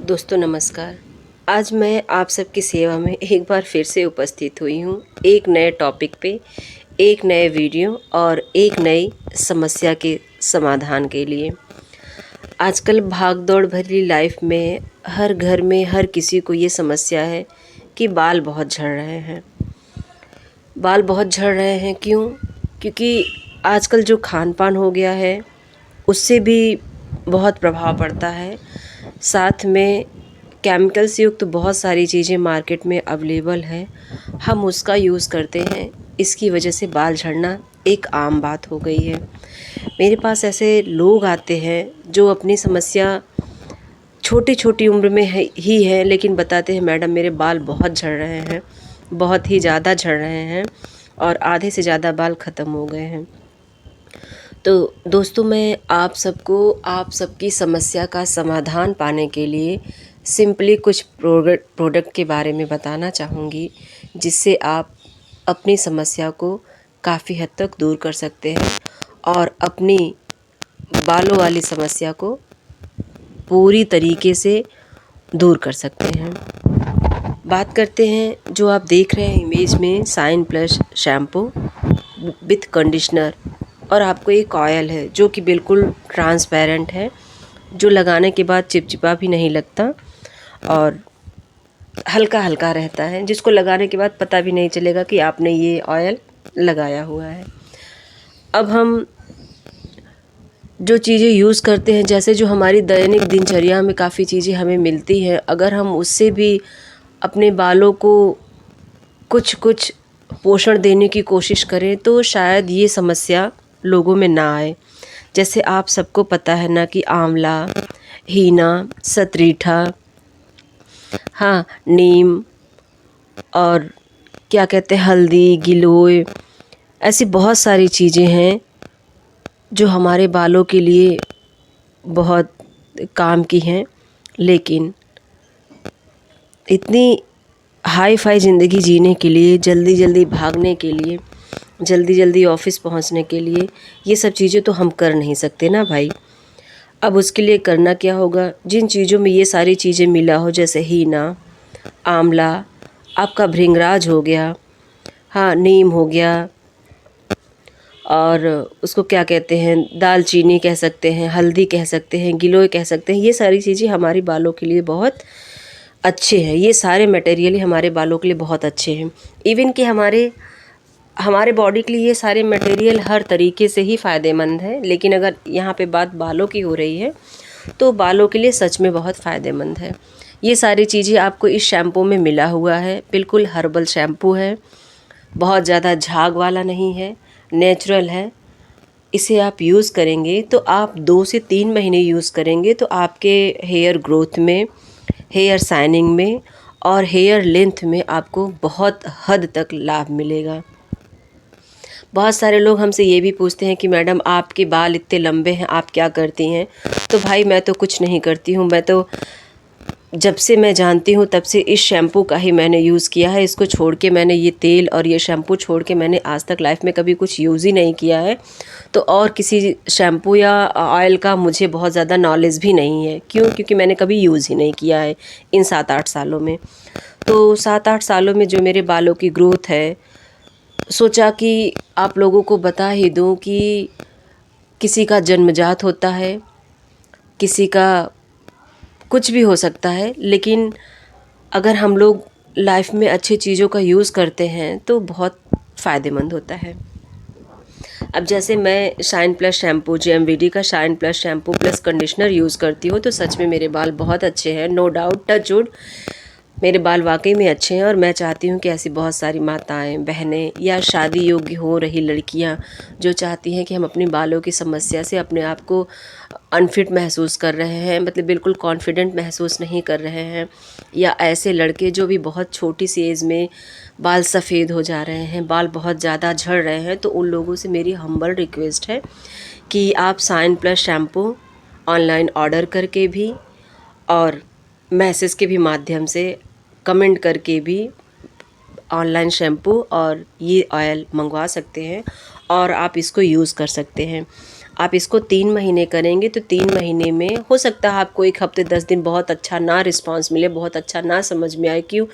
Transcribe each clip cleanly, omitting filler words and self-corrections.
दोस्तों नमस्कार। आज मैं आप सबकी सेवा में एक बार फिर से उपस्थित हुई हूँ एक नए टॉपिक पे, एक नए वीडियो और एक नई समस्या के समाधान के लिए। आजकल भाग-दौड़ भरी लाइफ में हर घर में हर किसी को ये समस्या है कि बाल बहुत झड़ रहे हैं। बाल बहुत झड़ रहे हैं क्यों? क्योंकि आजकल जो खान-पान हो गया है उससे भी बहुत प्रभाव पड़ता है। साथ में केमिकल से युक्त बहुत सारी चीज़ें मार्केट में अवेलेबल हैं, हम उसका यूज़ करते हैं। इसकी वजह से बाल झड़ना एक आम बात हो गई है। मेरे पास ऐसे लोग आते हैं जो अपनी समस्या छोटी-छोटी उम्र में है लेकिन बताते हैं मैडम मेरे बाल बहुत झड़ रहे हैं, बहुत ही ज़्यादा झड़ रहे हैं और आधे से ज़्यादा बाल ख़त्म हो गए हैं। तो दोस्तों मैं आप सबकी समस्या का समाधान पाने के लिए सिंपली कुछ प्रोडक्ट के बारे में बताना चाहूँगी, जिससे आप अपनी समस्या को काफ़ी हद तक दूर कर सकते हैं और अपनी बालों वाली समस्या को पूरी तरीके से दूर कर सकते हैं। बात करते हैं जो आप देख रहे हैं इमेज में shine plus shampoo with conditioner और आपको एक ऑयल है जो कि बिल्कुल ट्रांसपेरेंट है, जो लगाने के बाद चिपचिपा भी नहीं लगता और हल्का-हल्का रहता है, जिसको लगाने के बाद पता भी नहीं चलेगा कि आपने ये ऑयल लगाया हुआ है। अब हम जो चीज़ें यूज़ करते हैं, जैसे जो हमारी दैनिक दिनचर्या में काफ़ी चीज़ें हमें मिलती हैं, अगर हम उससे भी अपने बालों को कुछ पोषण देने की कोशिश करें तो शायद ये समस्या लोगों में ना आए। जैसे आप सबको पता है ना कि आंवला, हीना, सतरीठा, हाँ, नीम और क्या कहते हैं हल्दी, गिलोय, ऐसी बहुत सारी चीज़ें हैं जो हमारे बालों के लिए बहुत काम की हैं। लेकिन इतनी हाई-फाई ज़िंदगी जीने के लिए, जल्दी-जल्दी भागने के लिए, जल्दी-जल्दी ऑफ़िस पहुंचने के लिए ये सब चीज़ें तो हम कर नहीं सकते ना भाई। अब उसके लिए करना क्या होगा, जिन चीज़ों में ये सारी चीज़ें मिला हो जैसे हीना, आंवला, आपका भृंगराज हो गया, हाँ, नीम हो गया और उसको क्या कहते हैं दालचीनी कह सकते हैं, हल्दी कह सकते हैं, गिलोय कह सकते हैं, ये सारी चीज़ें हमारे बालों के लिए बहुत अच्छे हैं। ये सारे मटेरियल ही हमारे बालों के लिए बहुत अच्छे हैं। इवन कि हमारे बॉडी के लिए ये सारे मटेरियल हर तरीके से ही फ़ायदेमंद है, लेकिन अगर यहाँ पे बात बालों की हो रही है तो बालों के लिए सच में बहुत फ़ायदेमंद है। ये सारी चीज़ें आपको इस शैम्पू में मिला हुआ है, बिल्कुल हर्बल शैम्पू है, बहुत ज़्यादा झाग वाला नहीं है, नेचुरल है। इसे आप यूज़ करेंगे तो आप 2 से 3 महीने यूज़ करेंगे तो आपके हेयर ग्रोथ में, हेयर शाइनिंग में और हेयर लेंथ में आपको बहुत हद तक लाभ मिलेगा। बहुत सारे लोग हमसे ये भी पूछते हैं कि मैडम आपके बाल इतने लंबे हैं, आप क्या करती हैं? तो भाई मैं तो कुछ नहीं करती हूँ, मैं तो जब से मैं जानती हूँ तब से इस शैम्पू का ही मैंने यूज़ किया है। इसको छोड़ के मैंने ये तेल और ये शैम्पू छोड़ के मैंने आज तक लाइफ में कभी कुछ यूज़ ही नहीं किया है। तो और किसी शैम्पू या ऑयल का मुझे बहुत ज़्यादा नॉलेज भी नहीं है। क्यों? क्योंकि मैंने कभी यूज़ ही नहीं किया है इन 7-8 सालों में। तो 7-8 सालों में जो मेरे बालों की ग्रोथ है, सोचा कि आप लोगों को बता ही दूँ कि किसी का जन्मजात होता है, किसी का कुछ भी हो सकता है, लेकिन अगर हम लोग लाइफ में अच्छी चीज़ों का यूज़ करते हैं तो बहुत फ़ायदेमंद होता है। अब जैसे मैं शाइन प्लस शैम्पू, जेएमवीडी का shine plus shampoo plus conditioner use करती हूँ तो सच में मेरे बाल बहुत अच्छे हैं, नो डाउट, टच वुड। मेरे बाल वाक़ई में अच्छे हैं और मैं चाहती हूँ कि ऐसी बहुत सारी माताएँ, बहनें या शादी योग्य हो रही लड़कियाँ जो चाहती हैं कि हम अपने बालों की समस्या से अपने आप को अनफिट महसूस कर रहे हैं, मतलब बिल्कुल कॉन्फिडेंट महसूस नहीं कर रहे हैं, या ऐसे लड़के जो भी बहुत छोटी सी एज में बाल सफ़ेद हो जा रहे हैं, बाल बहुत ज़्यादा झड़ रहे हैं, तो उन लोगों से मेरी हम्बल रिक्वेस्ट है कि आप shine plus shampoo online order करके भी और मैसेज के भी माध्यम से कमेंट करके भी ऑनलाइन शैम्पू और ये ऑयल मंगवा सकते हैं और आप इसको यूज़ कर सकते हैं। आप इसको 3 महीने करेंगे तो 3 महीने में हो सकता है आपको 1 हफ्ते 10 दिन बहुत अच्छा ना रिस्पॉन्स मिले, बहुत अच्छा ना समझ में आए। क्यों?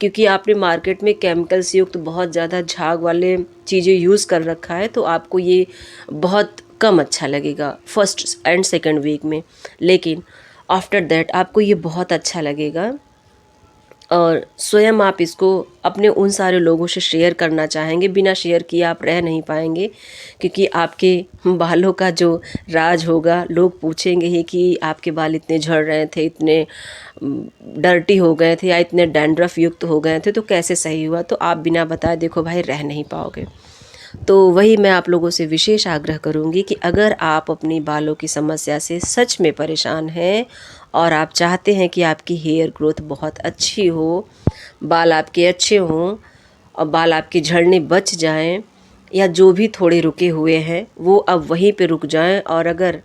क्योंकि आपने मार्केट में केमिकल से युक्त बहुत ज़्यादा झाग वाले चीज़ें यूज़ कर रखा है, तो आपको ये बहुत कम अच्छा लगेगा फर्स्ट एंड सेकंड वीक में। लेकिन आफ्टर दैट आपको ये बहुत अच्छा लगेगा और स्वयं आप इसको अपने उन सारे लोगों से शेयर करना चाहेंगे। बिना शेयर किए आप रह नहीं पाएंगे, क्योंकि आपके बालों का जो राज होगा, लोग पूछेंगे ही कि आपके बाल इतने झड़ रहे थे, इतने डर्टी हो गए थे या इतने डैंड्रफ युक्त हो गए थे, तो कैसे सही हुआ? तो आप बिना बताए देखो भाई रह नहीं पाओगे। तो वही मैं आप लोगों से विशेष आग्रह करूंगी कि अगर आप अपनी बालों की समस्या से सच में परेशान हैं और आप चाहते हैं कि आपकी हेयर ग्रोथ बहुत अच्छी हो, बाल आपके अच्छे हों और बाल आपके झड़ने बच जाएं, या जो भी थोड़े रुके हुए हैं वो अब वहीं पे रुक जाएं, और अगर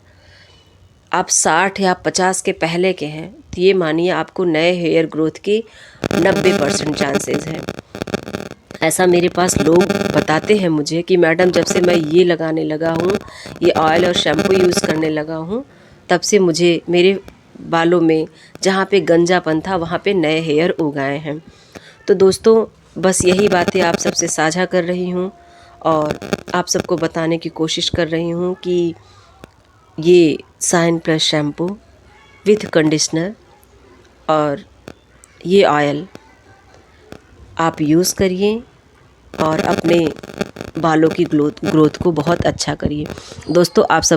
आप 60 या 50 के पहले के हैं तो ये मानिए आपको नए हेयर ग्रोथ के 90% चांसेस हैं। ऐसा मेरे पास लोग बताते हैं मुझे कि मैडम जब से मैं ये लगाने लगा हूँ, ये ऑयल और शैम्पू यूज़ करने लगा हूँ, तब से मुझे मेरे बालों में जहाँ पे गंजापन था वहाँ पे नए हेयर उग आए हैं। तो दोस्तों बस यही बातें आप सबसे साझा कर रही हूँ और आप सबको बताने की कोशिश कर रही हूँ कि ये shine plus shampoo with conditioner और ये ऑयल आप यूज़ करिए और अपने बालों की ग्रोथ को बहुत अच्छा करिए। दोस्तों आप सब